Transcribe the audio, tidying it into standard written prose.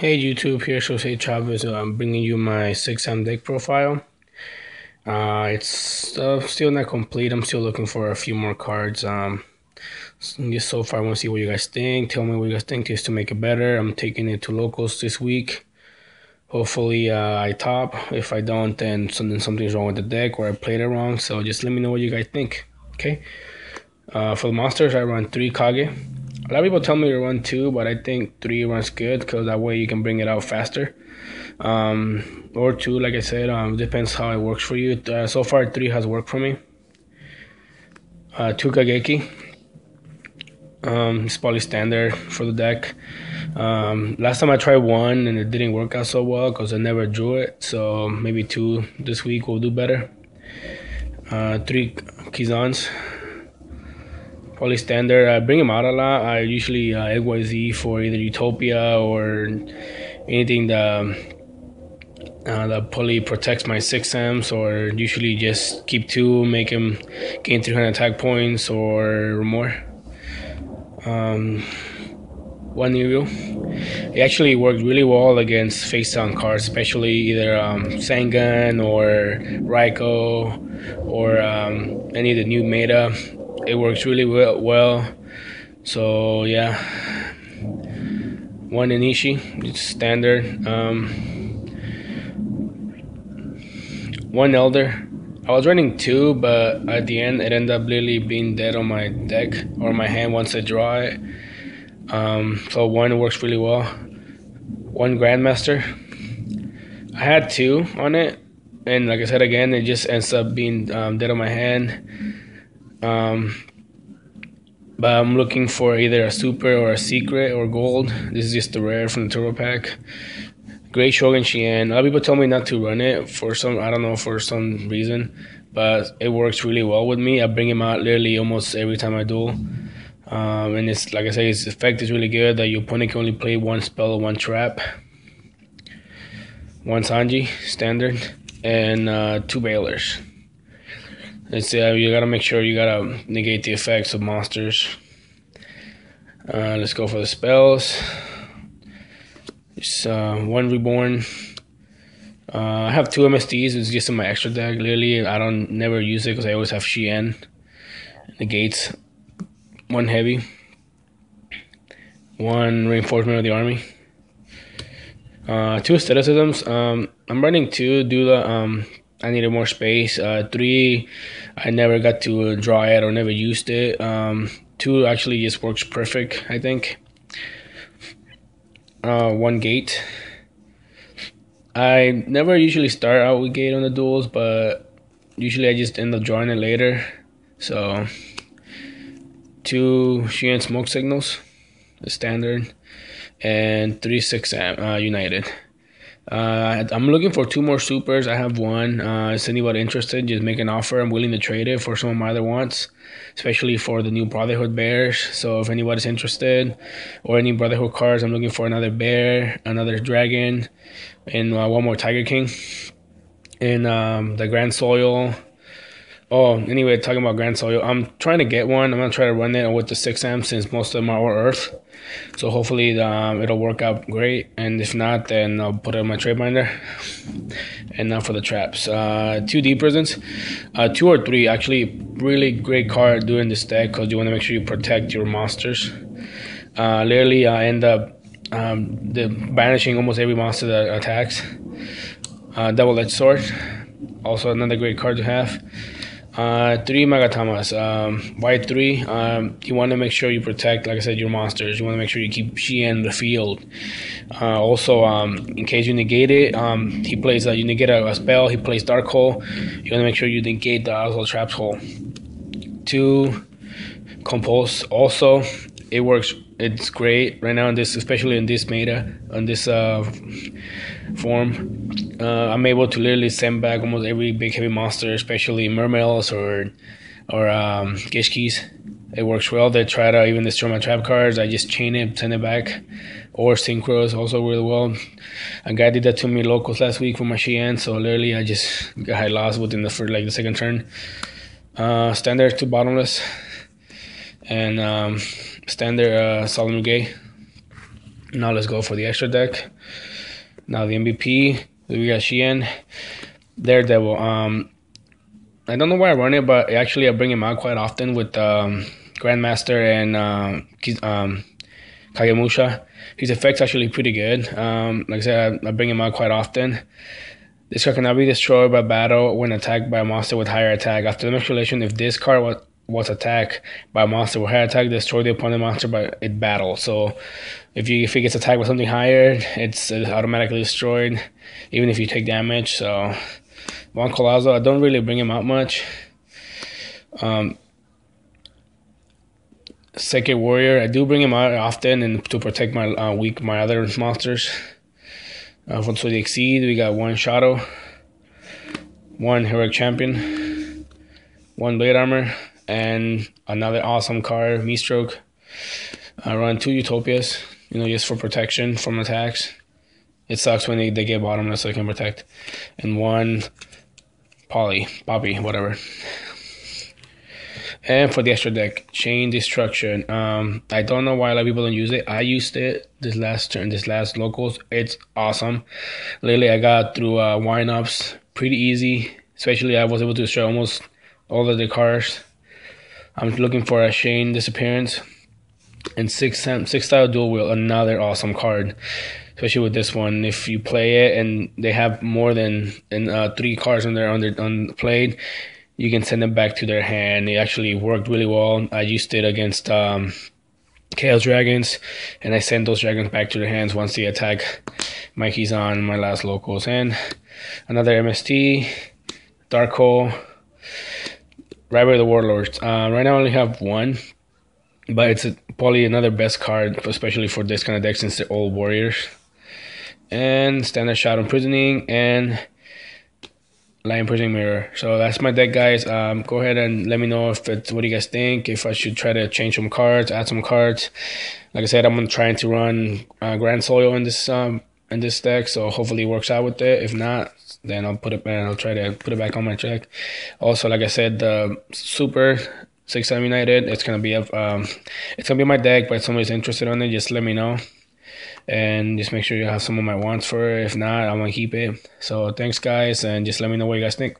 Hey YouTube, here Jose Chavez. I'm bringing you my 6M deck profile. It's still not complete. I'm still looking for a few more cards. Just so far, I want to see what you guys think. Tell me what you guys think just to make it better. I'm taking it to locals this week. Hopefully, I top. If I don't, then something's wrong with the deck or I played it wrong. So just let me know what you guys think. Okay. For the monsters, I run 3 Kage. A lot of people tell me to run 2, but I think 3 runs good because that way you can bring it out faster. Or 2, like I said, depends how it works for you. So far, 3 has worked for me. 2 Kageki. It's probably standard for the deck. Last time I tried 1 and it didn't work out so well because I never drew it. So maybe 2 this week will do better. 3 Kizans. Probably standard. I bring them out a lot. I usually XYZ for either Utopia or anything that probably protects my 6Ms, or usually just keep 2, make him gain 300 attack points or more. 1 Uru. It actually worked really well against face down cards, especially either Sangan or Raiko or any of the new meta. It works really well. So yeah, 1 Inishi, it's standard. 1 Elder. I was running 2, but at the end it ended up literally being dead on my deck or my hand once I draw it. So 1 works really well. 1 Grandmaster. I had 2 on it, and like I said again, it just ends up being dead on my hand. But I'm looking for either a super or a secret or gold. This is just the rare from the turbo pack. Great Shogun Shien. A lot of people tell me not to run it for some, I don't know, for some reason, but it works really well with me. I bring him out literally almost every time I duel. And it's, like I say, its effect is really good that your opponent can only play 1 spell or 1 trap. 1 Sanji, standard, and 2 Bailers. It's you gotta make sure you gotta negate the effects of monsters. Let's go for the spells. It's 1 Reborn. I have 2 MSDs. It's just in my extra deck. Literally, I don't never use it because I always have Shien. Negates. 1 Heavy. 1 Reinforcement of the Army. 2 Aestheticisms. I'm running 2 due to I needed more space. 3, I never got to draw it or never used it. 2 actually just works perfect, I think. 1 Gate. I never usually start out with Gate on the duels, but usually I just end up drawing it later. So 2 Shien Smoke Signals, the standard, and 3 6M United. I'm looking for 2 more supers. I have 1. Is anybody interested? Just make an offer. I'm willing to trade it for some of my other wants, especially for the new Brotherhood bears. So if anybody's interested, or any Brotherhood cards, I'm looking for another bear, another dragon, and 1 more Tiger King, and the Grand Soil. Oh, anyway, talking about Grand Soil, I'm trying to get 1. I'm gonna try to run it with the 6M since most of them are all Earth. So hopefully it'll work out great, and if not, then I'll put it in my trade binder. And now for the traps. 2 Deep Prisons. 2 or 3, actually, really great card doing this deck because you want to make sure you protect your monsters. Literally, I end up banishing almost every monster that attacks. Double-Edged Sword. Also another great card to have. 3 Magatamas. Why 3? You want to make sure you protect, like I said, your monsters. You want to make sure you keep Shien in the field. Also, in case you negate it, he plays you negate a spell. He plays Dark Hole. You want to make sure you negate the Oswald Traps Hole. 2 Compulse. Also, it works. It's great right now in this, especially in this meta, on this form. I'm able to literally send back almost every big heavy monster, especially Mermails or Gishkis. It works well. They try to even destroy my trap cards. I just chain it, send it back. Or Synchros also really well. A guy did that to me locals last week for my Shien, so literally I lost within the first, the second turn. Standard 2 Bottomless, and standard Solemn Gay. Now let's go for the extra deck. Now the MVP, we got Sheehan, Daredevil. I don't know why I run it, but actually I bring him out quite often with Grandmaster and Kagemusha. His effect's actually pretty good. Like I said, I bring him out quite often. This card cannot be destroyed by battle when attacked by a monster with higher attack. After the manipulation, if this card was attacked by a monster with higher attack, destroy the opponent monster by it battle. So if it gets attacked by something higher, it's automatically destroyed, even if you take damage. So Von Colazo, I don't really bring him out much. Sacred Warrior, I do bring him out often and to protect my my other monsters. For the Exceed, we got 1 Shadow, 1 Heroic Champion, 1 Blade Armor, and another awesome card, Meatstroke. I run 2 Utopias, just for protection from attacks. It sucks when they get bottomless so I can protect. And 1 Poppy, whatever. And for the extra deck, Chain Destruction. I don't know why a lot of people don't use it. I used it this last locals. It's awesome. Lately, I got through wind-ups pretty easy. Especially, I was able to destroy almost all of the cards. I'm looking for a Chain Disappearance. And 6-style Dual Wheel, another awesome card. Especially with this one, if you play it and they have more than 3 cards on the Plead, you can send them back to their hand. It actually worked really well. I used it against Chaos Dragons, and I sent those dragons back to their hands once they attack Mikey's on my last locals. And another MST, Dark Hole, Rival of the Warlords. Right now I only have 1, but it's probably another best card, especially for this kind of deck since they're all warriors. And Standard Shadow Imprisoning and Lion Imprisoning Mirror. So that's my deck, guys. Go ahead and let me know what do you guys think, if I should try to change some cards, add some cards. Like I said, I'm trying to run Grand Soil in this deck, so hopefully it works out with it. If not, then I'll try to put it back on my deck. Also, like I said, the Super 6-time United, it's gonna be my deck, but if somebody's interested on it, just let me know. And just make sure you have some of my wants for it. If not, I'm gonna keep it. So thanks, guys, and just let me know what you guys think.